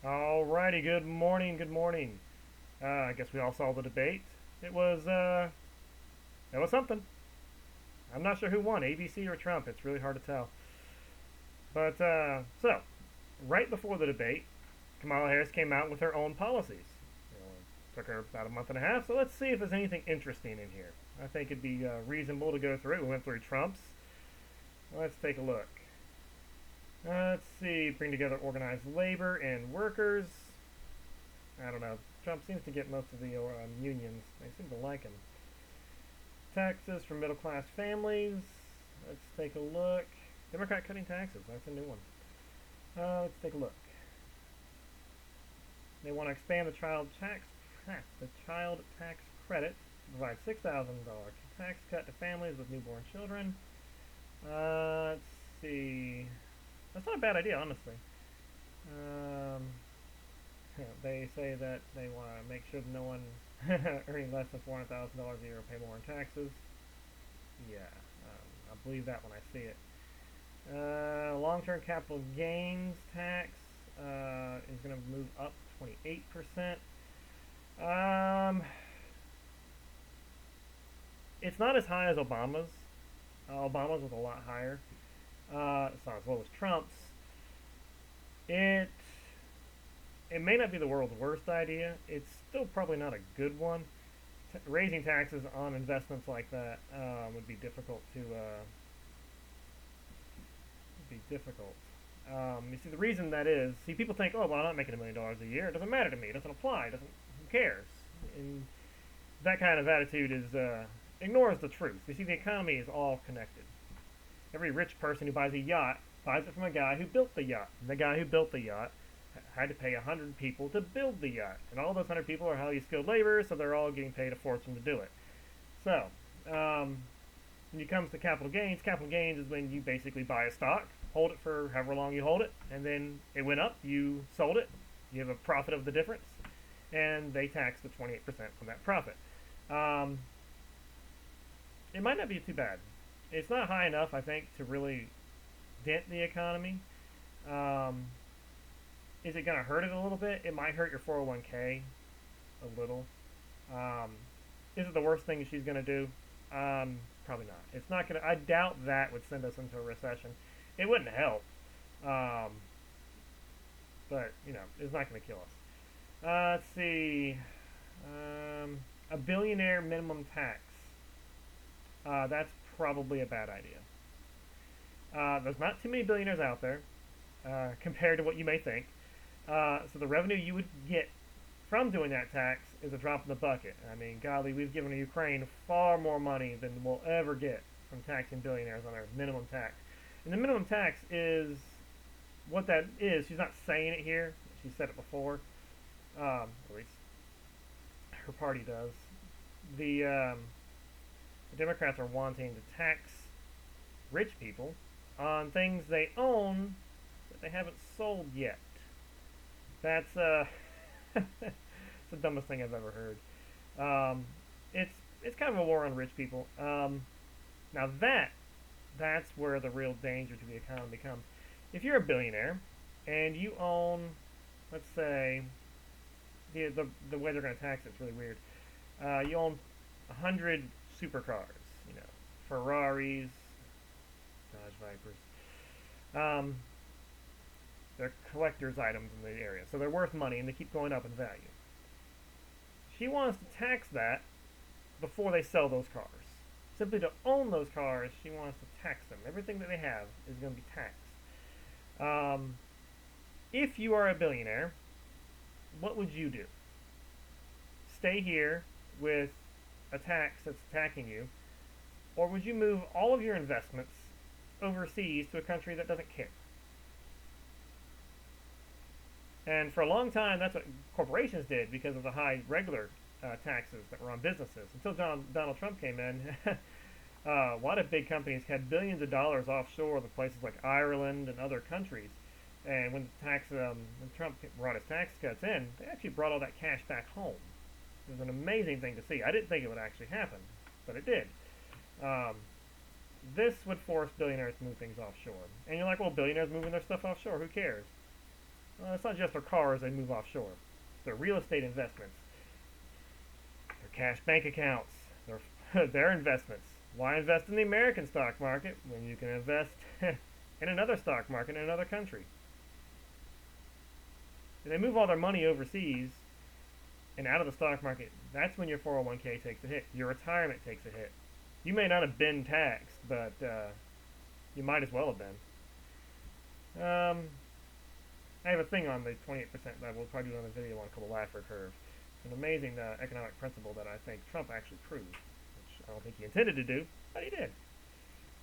Alrighty, good morning, good morning. I guess we all saw the debate. It was something. I'm not sure who won, ABC or Trump. It's really hard to tell. So, right before the debate, Kamala Harris came out with her own policies. Took her about a month and a half, so let's see if there's anything interesting in here. I think it'd be reasonable to go through it. We went through Trump's. Let's take a look. Let's see, bring together organized labor and workers. I don't know. Trump seems to get most of the unions. They seem to like him. Taxes for middle class families. Let's take a look. Democrat cutting taxes. That's a new one. Let's take a look. They want to expand the child tax credit to provide $6,000 tax cut to families with newborn children. Let's see. That's not a bad idea, honestly. Um, they say that they want to make sure that no one earning less than $400,000 a year will pay more in taxes. Yeah, I believe that when I see it. Long-term capital gains tax is going to move up 28%. It's not as high as Obama's. Obama's was a lot higher. It's not as low as Trump's. It it may not be the world's worst idea. It's still probably not a good one. Raising taxes on investments like that would be difficult to be difficult. You see, the reason that is, see, people think, oh, well, I'm not making $1 million a year. It doesn't matter to me. It doesn't apply. It doesn't. Who cares? And that kind of attitude is ignores the truth. You see, the economy is all connected. Every rich person who buys a yacht buys it from a guy who built the yacht. And the guy who built the yacht had to pay 100 people to build the yacht. And all those 100 people are highly skilled labor, so they're all getting paid a fortune to do it. So, when it comes to capital gains is when you basically buy a stock, hold it for however long you hold it, and then it went up, you sold it, you have a profit of the difference, and they tax the 28% on that profit. Um, it might not be too bad. It's not high enough, I think, to really dent the economy. Um, is it going to hurt it a little bit? It might hurt your 401k a little. Um, is it the worst thing she's going to do? Probably not. It's not going to. I doubt that would send us into a recession. It wouldn't help, um, but it's not going to kill us. Let's see. A billionaire minimum tax. That's probably a bad idea. There's not too many billionaires out there compared to what you may think. So the revenue you would get from doing that tax is a drop in the bucket. I mean, golly, we've given Ukraine far more money than we'll ever get from taxing billionaires on their minimum tax. And the minimum tax is what that is. She's not saying it here. She said it before. At least her party does. The Democrats are wanting to tax rich people on things they own that they haven't sold yet. That's it's the dumbest thing I've ever heard. It's kind of a war on rich people. Now that's where the real danger to the economy comes. If you're a billionaire and you own, let's say, the way they're going to tax it's really weird. You own 100 supercars, Ferraris, Dodge Vipers. They're collector's items in the area, so they're worth money and they keep going up in value. She wants to tax that before they sell those cars. Simply to own those cars, she wants to tax them. Everything that they have is going to be taxed. If you are a billionaire, what would you do? Stay here with a tax that's attacking you, or would you move all of your investments overseas to a country that doesn't care? And for a long time, that's what corporations did because of the high regular taxes that were on businesses. Until Donald Trump came in, a lot of big companies had billions of dollars offshore in places like Ireland and other countries. And when Trump brought his tax cuts in, they actually brought all that cash back home. It was an amazing thing to see. I didn't think it would actually happen, but it did. This would force billionaires to move things offshore. And you're like, well, billionaires moving their stuff offshore, who cares? Well, it's not just their cars they move offshore. It's their real estate investments, their cash bank accounts, their investments. Why invest in the American stock market when you can invest in another stock market in another country? If they move all their money overseas and out of the stock market, that's when your 401k takes a hit. Your retirement takes a hit. You may not have been taxed, but you might as well have been. I have a thing on the 28% that we'll probably do another video on called the Laffer curve. It's an amazing economic principle that I think Trump actually proved, which I don't think he intended to do, but he did.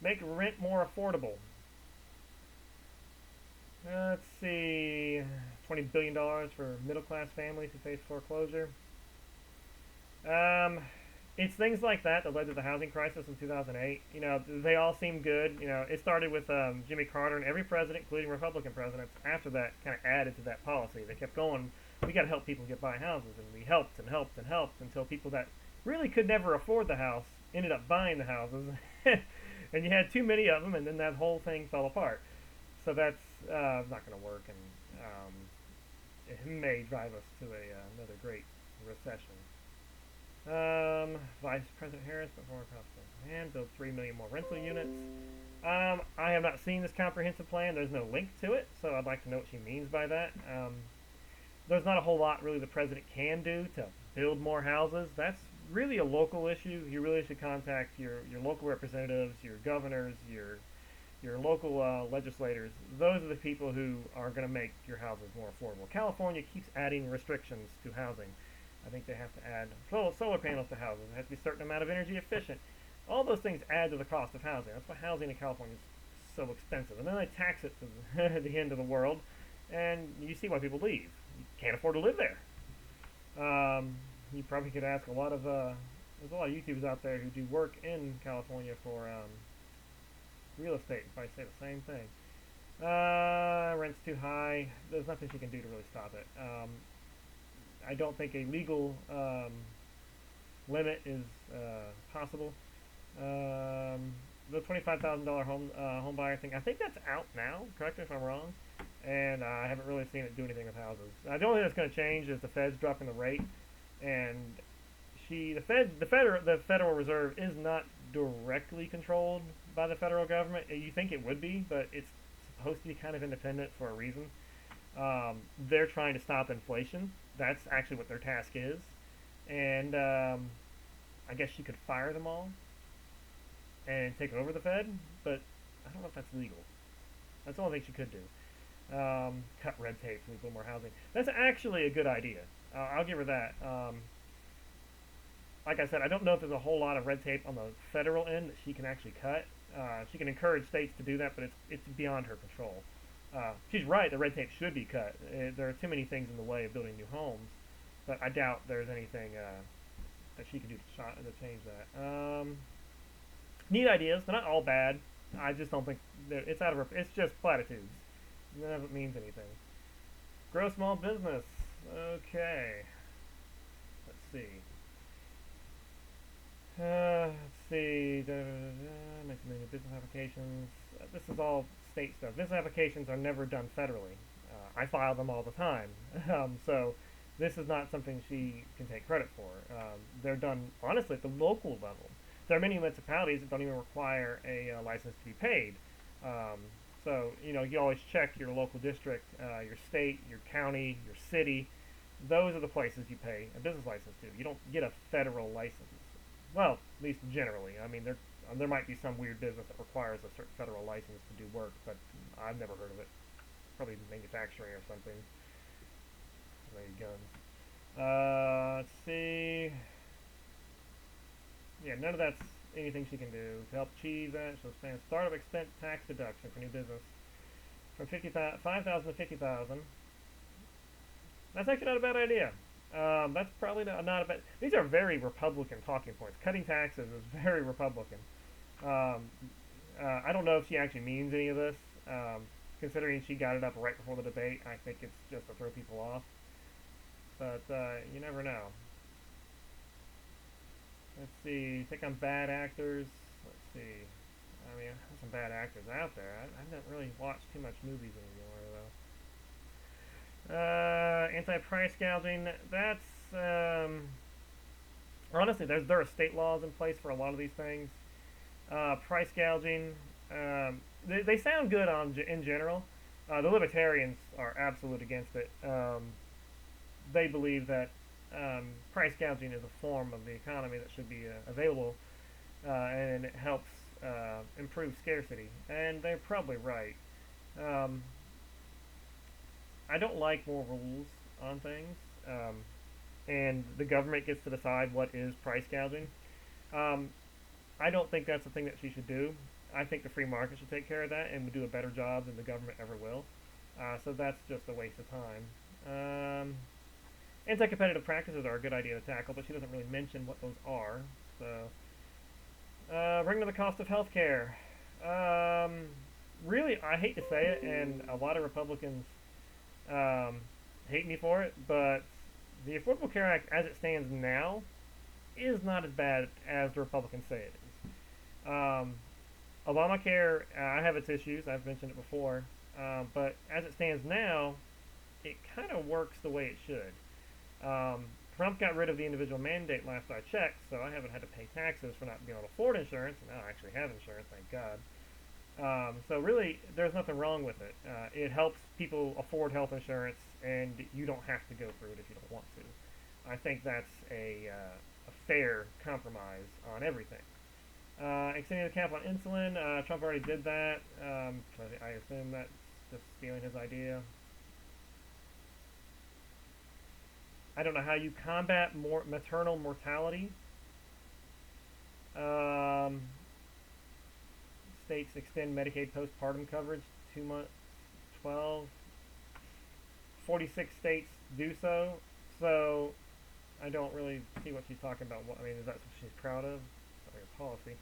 Make rent more affordable. Let's see, $20 billion for middle-class families who face foreclosure. It's things like that that led to the housing crisis in 2008. You know, they all seem good. You know, it started with Jimmy Carter, and every president, including Republican presidents, after that kind of added to that policy. They kept going, we got to help people get by houses, and we helped and helped and helped until people that really could never afford the house ended up buying the houses. And you had too many of them, and then that whole thing fell apart. So that's not going to work, and it may drive us to another great recession. Vice President Harris, but former President build 3 million more rental units. I have not seen this comprehensive plan. There's no link to it, so I'd like to know what she means by that. There's not a whole lot really the president can do to build more houses. That's really a local issue. You really should contact your local representatives, your governors, your local legislators. Those are the people who are going to make your houses more affordable. California keeps adding restrictions to housing. I think they have to add solar panels to houses. It has to be a certain amount of energy efficient. All those things add to the cost of housing. That's why housing in California is so expensive. And then they tax it to the end of the world, and you see why people leave. You can't afford to live there. You probably could ask a lot of there's a lot of YouTubers out there who do work in California for real estate. Probably say the same thing. Rent's too high. There's nothing she can do to really stop it. I don't think a legal limit is possible. The $25,000 home buyer thing, I think that's out now. Correct me if I'm wrong. And I haven't really seen it do anything with houses. The only thing that's going to change is the Fed's dropping the rate, and the Federal Reserve is not directly controlled by the federal government. You think it would be, but it's supposed to be kind of independent for a reason. They're trying to stop inflation. That's actually what their task is. And I guess she could fire them all and take over the Fed, but I don't know if that's legal. That's the only thing she could do. Cut red tape so we build more housing. That's actually a good idea. I'll give her that. Like I said, I don't know if there's a whole lot of red tape on the federal end that she can actually cut. She can encourage states to do that, but it's beyond her control. She's right, the red tape should be cut. There are too many things in the way of building new homes, but I doubt there's anything that she can do to change that. Neat ideas. They're not all bad. I just don't think it's out of her. It's just platitudes. None of it means anything. Grow small business. Okay. Let's see. Make many business applications. This is all state stuff. Business applications are never done federally. I file them all the time. So this is not something she can take credit for. They're done, honestly, at the local level. There are many municipalities that don't even require a license to be paid. So, you know, you always check your local district, your state, your county, your city. Those are the places you pay a business license to. You don't get a federal license. Well, at least generally. I mean, there might be some weird business that requires a certain federal license to do work, but I've never heard of it. Probably manufacturing or something. Maybe guns. Let's see. Yeah, none of that's anything she can do to help achieve that. She'll expand startup expense tax deduction for new business from 5,000 to 50,000. That's actually not a bad idea. That's probably not a bad. These are very Republican talking points. Cutting taxes is very Republican. I don't know if she actually means any of this. Considering she got it up right before the debate, I think it's just to throw people off. But you never know. Let's see. Take on bad actors. Let's see. I mean, there's some bad actors out there. I haven't really watched too much movies anymore, though. Anti-price gouging. That's honestly, there are state laws in place for a lot of these things. Price gouging. They sound good in general. The libertarians are absolute against it. They believe that price gouging is a form of the economy that should be available, and it helps improve scarcity. And they're probably right. Um, I don't like more rules on things, and the government gets to decide what is price gouging. Um, I don't think that's the thing that she should do. I think the free market should take care of that and do a better job than the government ever will. So that's just a waste of time. Anti-competitive practices are a good idea to tackle, but she doesn't really mention what those are. So, bring to the cost of healthcare. Um, really, I hate to say it, and a lot of Republicans um, hate me for it, but the Affordable Care Act, as it stands now, is not as bad as the Republicans say it is. Obamacare, I have its issues. I've mentioned it before, but as it stands now, it kind of works the way it should. Trump got rid of the individual mandate last I checked, so I haven't had to pay taxes for not being able to afford insurance, and now I actually have insurance, thank God. So really, there's nothing wrong with it. It helps people afford health insurance, and you don't have to go through it if you don't want to. I think that's a fair compromise on everything. Extending the cap on insulin, Trump already did that. So I assume that's just stealing his idea. I don't know how you combat maternal mortality. Um, States extend Medicaid postpartum coverage 2 months, 12. 46 states do so. So I don't really see what she's talking about. I mean, is that what she's proud of? It's not like a policy.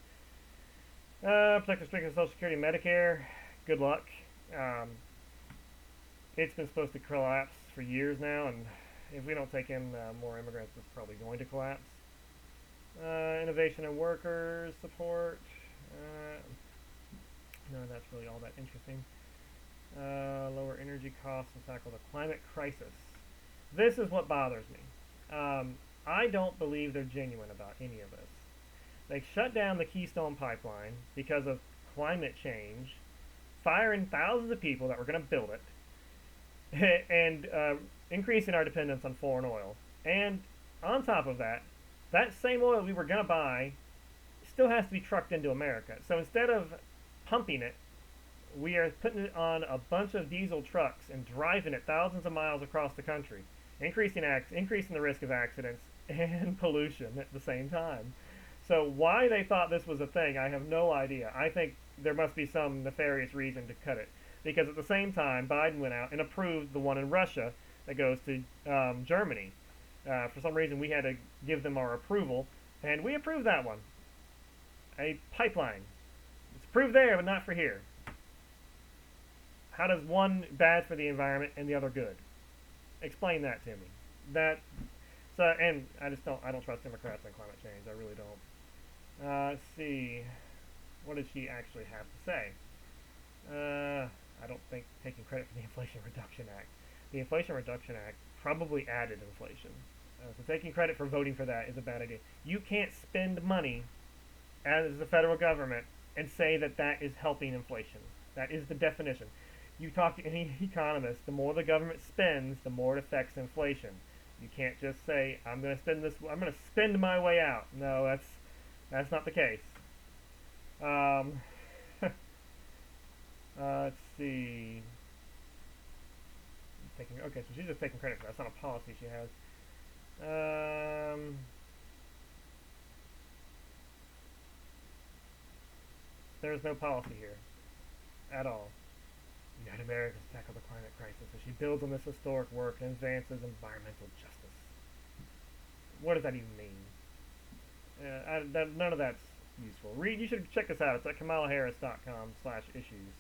Protect restricted Social Security, Medicare. Good luck. Um, it's been supposed to collapse for years now, and if we don't take in more immigrants, it's probably going to collapse. Innovation and workers support. No, that's really all that interesting. Lower energy costs and tackle the climate crisis. This is what bothers me. I don't believe they're genuine about any of this. They shut down the Keystone Pipeline because of climate change, firing thousands of people that were going to build it, and increasing our dependence on foreign oil. And on top of that, that same oil we were going to buy still has to be trucked into America. So instead of pumping it, we are putting it on a bunch of diesel trucks and driving it thousands of miles across the country, increasing the risk of accidents and pollution at the same time. So why they thought this was a thing, I have no idea. I think there must be some nefarious reason to cut it. Because at the same time, Biden went out and approved the one in Russia that goes to Germany. For some reason, we had to give them our approval, and we approved that one. A pipeline. It's approved there, but not for here. How does one bad for the environment and the other good? Explain that to me. And I don't trust Democrats on climate change. I really don't. Let's see. What does she actually have to say? I don't think taking credit for the Inflation Reduction Act. The Inflation Reduction Act probably added inflation. So taking credit for voting for that is a bad idea. You can't spend money as the federal government and say that that is helping inflation. That is the definition. You talk to any economist, the more the government spends, the more it affects inflation. You can't just say, I'm going to spend my way out. No, that's not the case. Let's see. Okay, so she's just taking credit for that. That's not a policy she has. There's no policy here at all. United Americans tackle the climate crisis, and she builds on this historic work and advances environmental justice. What does that even mean? None of that's useful. You should check this out. It's at kamalaharris.com/issues.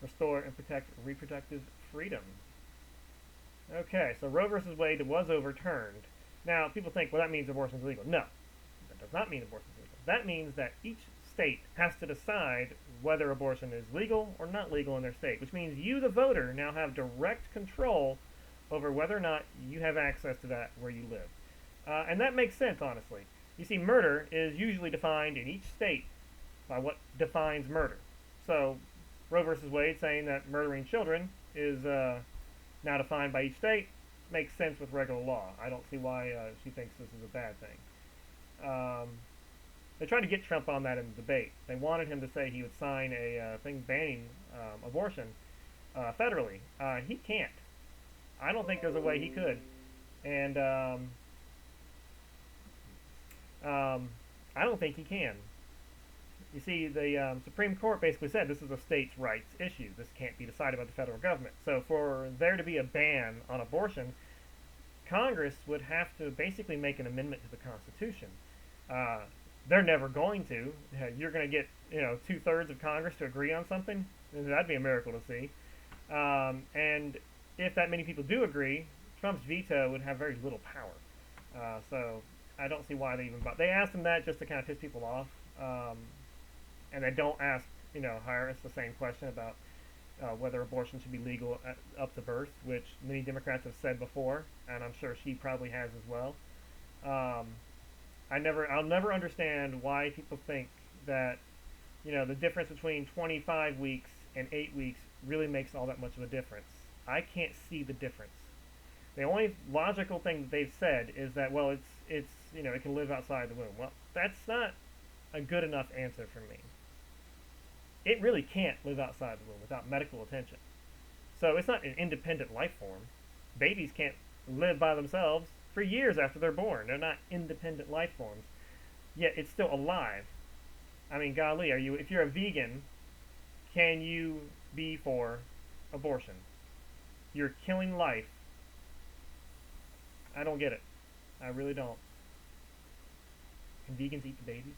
Restore and protect reproductive freedom. Okay, so Roe versus Wade was overturned. Now, people think, well, that means abortion is legal. No, that does not mean abortion is legal. That means that each state has to decide whether abortion is legal or not legal in their state, which means you, the voter, now have direct control over whether or not you have access to that where you live. And that makes sense, honestly. You see, murder is usually defined in each state by what defines murder. So, Roe versus Wade saying that murdering children is now defined by each state makes sense with regular law. I don't see why she thinks this is a bad thing. They tried to get Trump on that in the debate. They wanted him to say he would sign a thing banning abortion federally. He can't. I don't think there's a way he could. And I don't think he can. You see, the Supreme Court basically said this is a states' rights issue. This can't be decided by the federal government. So for there to be a ban on abortion, Congress would have to basically make an amendment to the Constitution. They're never going to. You're going to get 2/3 of Congress to agree on something. That'd be a miracle to see. And if that many people do agree, Trump's veto would have very little power. So I don't see why they even. They asked him that just to kind of piss people off. And they don't ask, Harris the same question about whether abortion should be legal up to birth, which many Democrats have said before, and I'm sure she probably has as well. I'll never understand why people think that, the difference between 25 weeks and 8 weeks really makes all that much of a difference. I can't see the difference. The only logical thing that they've said is that, well, it's it can live outside the womb. Well, that's not a good enough answer for me. It really can't live outside the womb without medical attention. So it's not an independent life form. Babies can't live by themselves for years after they're born. They're not independent life forms. Yet it's still alive. I mean, golly, if you're a vegan, can you be for abortion? You're killing life. I don't get it. I really don't. Can vegans eat the babies?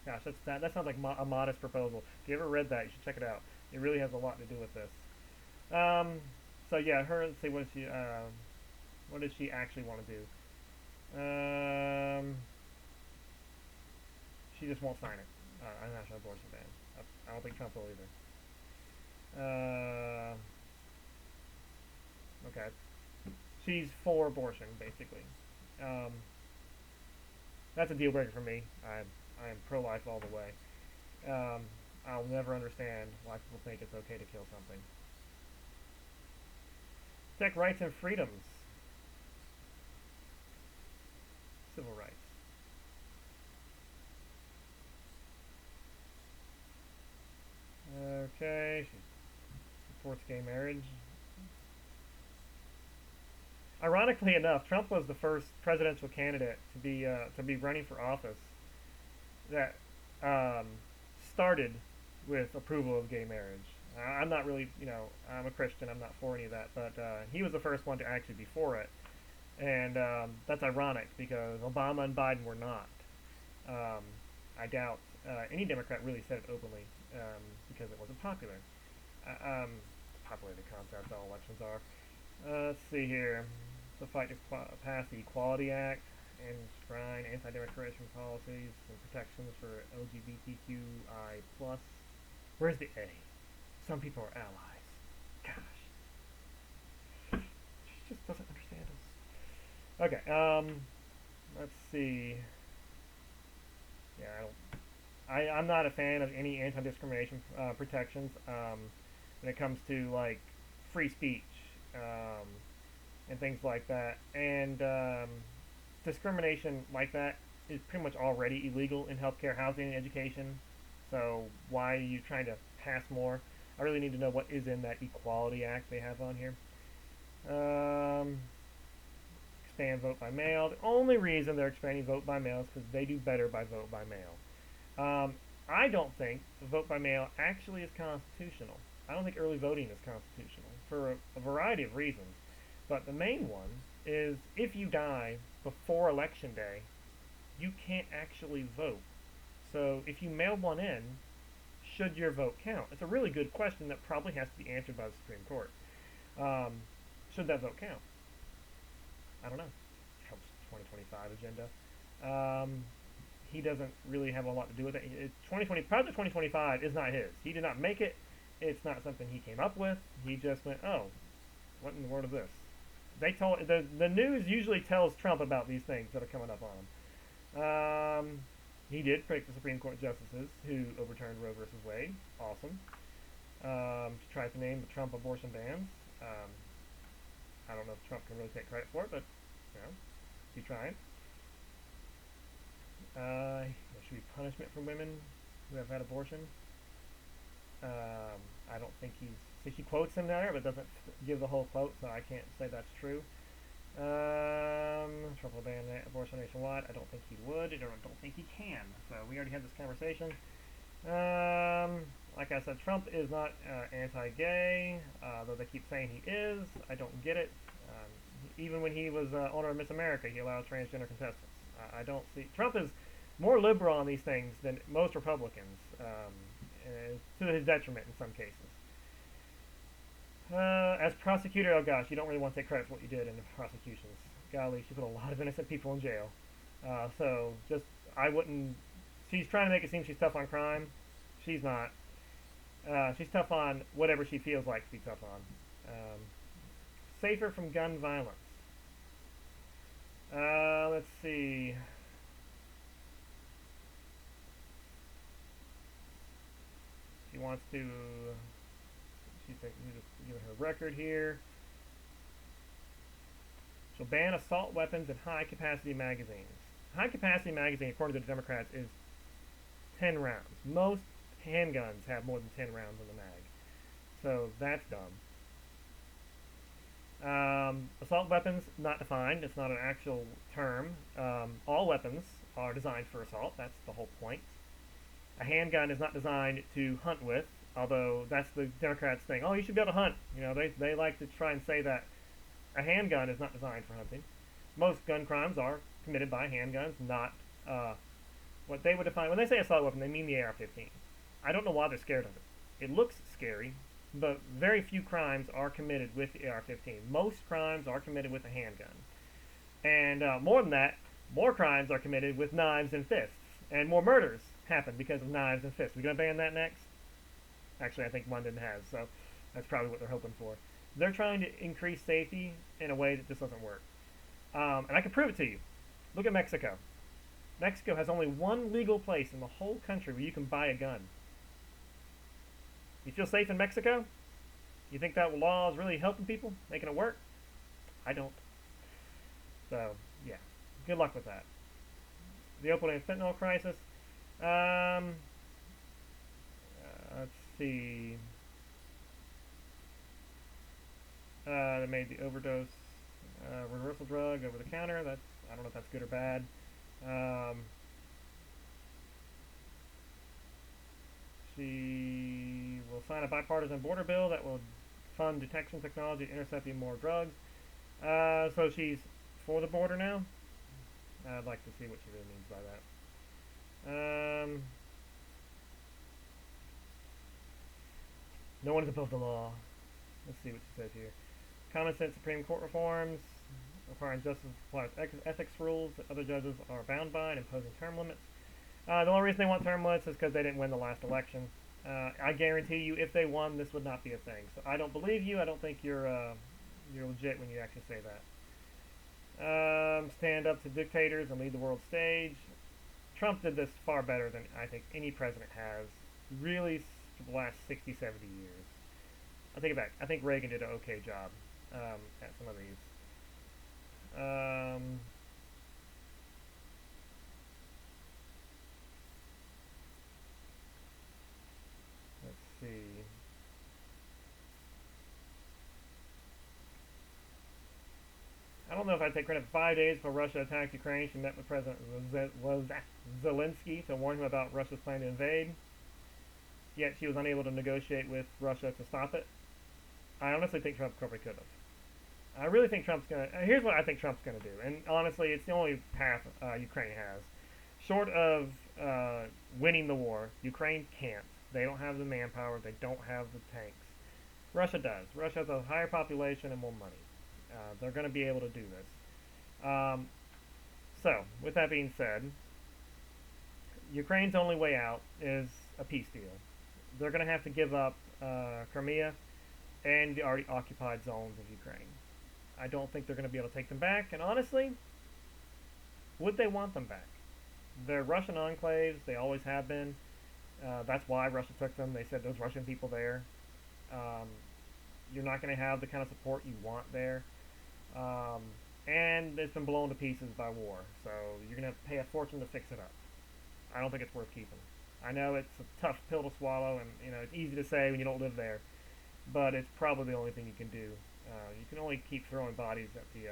Gosh, that sounds like a modest proposal. If you ever read that, you should check it out. It really has a lot to do with this. So yeah, let's see, what does she actually want to do? She just won't sign it. A national abortion ban. I don't think Trump will either. Okay. She's for abortion, basically. That's a deal breaker for me. I am pro-life all the way. I'll never understand why people think it's okay to kill something. Protect rights and freedoms. Civil rights. Okay, she supports gay marriage. Ironically enough, Trump was the first presidential candidate to be running for office that started with approval of gay marriage. I'm not really, I'm a Christian. I'm not for any of that, but he was the first one to actually be for it, and that's ironic because Obama and Biden were not. I doubt any Democrat really said it openly because it wasn't popular. It's a populated concept. All elections are. Let's see here. The fight to pass the Equality Act and enshrine anti-discrimination policies and protections for LGBTQI+. Where's the A? Some people are allies. Gosh. She just doesn't understand us. Okay, let's see. Yeah, I'm not a fan of any anti-discrimination protections when it comes to, like, free speech and things like that. And discrimination like that is pretty much already illegal in healthcare, housing, and education. So why are you trying to pass more? I really need to know what is in that Equality Act they have on here. Expand vote by mail. The only reason they're expanding vote by mail is because they do better by vote by mail. I don't think the vote by mail actually is constitutional. I don't think early voting is constitutional for a variety of reasons. But the main one is if you die before Election Day, you can't actually vote. So if you mail one in, should your vote count? It's a really good question that probably has to be answered by the Supreme Court. Should that vote count? I don't know. Trump's 2025 agenda. He doesn't really have a lot to do with it. Project 2025 is not his. He did not make it. It's not something he came up with. He just went, oh, of this. They told the news usually tells Trump about these things that are coming up on him. He did pick the Supreme Court justices who overturned Roe versus Wade. Awesome. Tried to name the Trump abortion bans. I don't know if Trump can really take credit for it, but you know, he's trying. There should be punishment for women who have had abortion. I don't think he quotes him there, but doesn't give the whole quote, so I can't say that's true. Trump will ban abortion nationwide. I don't think he would. I don't think he can. So we already had this conversation. Like I said, Trump is not anti-gay, though they keep saying he is. I don't get it. Even when he was owner of Miss America, he allowed transgender contestants. I don't see... Trump is more liberal on these things than most Republicans, to his detriment in some cases. As prosecutor, oh gosh, you don't really want to take credit for what you did in the prosecutions. Golly, she put a lot of innocent people in jail. So, just, I wouldn't... She's trying to make it seem she's tough on crime. She's not. She's tough on whatever she feels like to be tough on. Safer from gun violence. Let's see. She wants to... She's just giving her record here. She'll ban assault weapons and high-capacity magazines. High-capacity magazine, according to the Democrats, is 10 rounds. Most handguns have more than 10 rounds in the mag. So that's dumb. Assault weapons, not defined. It's not an actual term. All weapons are designed for assault. That's the whole point. A handgun is not designed to hunt with, although that's the Democrats' thing. Oh, you should be able to hunt. You know, they like to try and say that a handgun is not designed for hunting. Most gun crimes are committed by handguns, not what they would define. When they say assault weapon, they mean the AR-15. I don't know why they're scared of it. It looks scary, but very few crimes are committed with the AR-15. Most crimes are committed with a handgun. And more than that, more crimes are committed with knives and fists. And more murders happen because of knives and fists. We're going to ban that next? Actually, I think London has, so that's probably what they're hoping for. They're trying to increase safety in a way that just doesn't work. And I can prove it to you. Look at Mexico. Mexico has only one legal place in the whole country where you can buy a gun. You feel safe in Mexico? You think that law is really helping people, making it work? I don't. So, yeah. Good luck with that. The opioid and fentanyl crisis. Let's see. They made the overdose reversal drug over the counter. That's, I don't know if that's good or bad. She will sign a bipartisan border bill that will fund detection technology to intercepting more drugs. So she's for the border now. I'd like to see what she really means by that. No one is above the law. Let's see what she says here. Common sense Supreme Court reforms, requiring justice applies ethics rules that other judges are bound by and imposing term limits. The only reason they want term limits is because they didn't win the last election. I guarantee you, if they won, this would not be a thing. So I don't believe you. I don't think you're legit when you actually say that. Stand up to dictators and lead the world stage. Trump did this far better than I think any president has, really, for the last 60, 70 years. I'll take it back. I think Reagan did an okay job at some of these. Let's see. I don't know if I take credit. 5 days before Russia attacked Ukraine, she met with President Zelensky to warn him about Russia's plan to invade. Yet she was unable to negotiate with Russia to stop it. I honestly think Trump probably could have. I really think Trump's going to... Here's what I think Trump's going to do. And honestly, it's the only path Ukraine has. Short of winning the war, Ukraine can't. They don't have the manpower. They don't have the tanks. Russia does. Russia has a higher population and more money. They're going to be able to do this. So, with that being said, Ukraine's only way out is a peace deal. They're going to have to give up Crimea and the already occupied zones of Ukraine. I don't think they're going to be able to take them back. And honestly, would they want them back? They're Russian enclaves. They always have been. That's why Russia took them. They said those Russian people there. Um, you're not going to have the kind of support you want there. Um, and it's been blown to pieces by war. So you're going to pay a fortune to fix it up. I don't think it's worth keeping. I know it's a tough pill to swallow, and it's easy to say when you don't live there, but it's probably the only thing you can do. You can only keep throwing bodies at the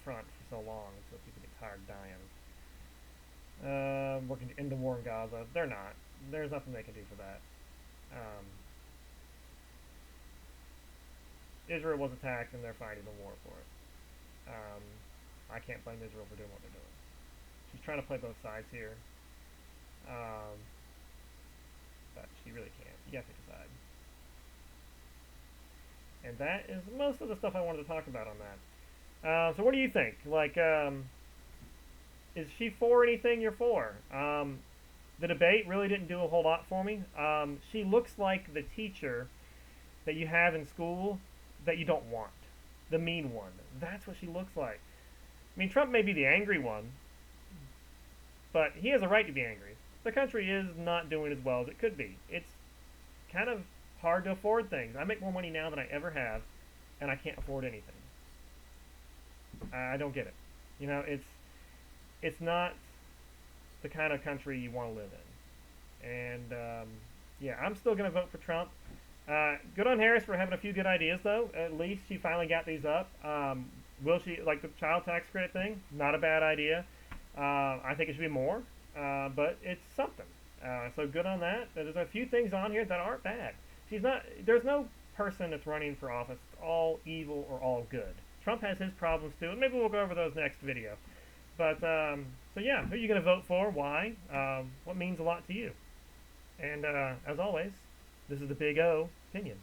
front for so long, so people get tired dying. Working to end the war in Gaza, they're not. There's nothing they can do for that. Um, Israel was attacked, and they're fighting the war for it. I can't blame Israel for doing what they're doing. She's trying to play both sides here, but she really can't. You gotta pick a side. And that is most of the stuff I wanted to talk about on that. So what do you think? Like, is she for anything you're for? The debate really didn't do a whole lot for me. She looks like the teacher that you have in school that you don't want. The mean one. That's what she looks like. I mean, Trump may be the angry one, but he has a right to be angry. The country is not doing as well as it could be. It's kind of hard to afford things. I make more money now than I ever have, and I can't afford anything. I don't get it. It's not the kind of country you want to live in. And yeah, I'm still going to vote for Trump. Good on Harris for having a few good ideas, though. At least she finally got these up. Will she, like the child tax credit thing? Not a bad idea. I think it should be more, but it's something. So good on that. There's a few things on here that aren't bad. There's no person that's running for office that's all evil or all good. Trump has his problems too, and maybe we'll go over those next video. But, so yeah, who are you going to vote for? Why? What means a lot to you? And as always, this is the Big O Pinion.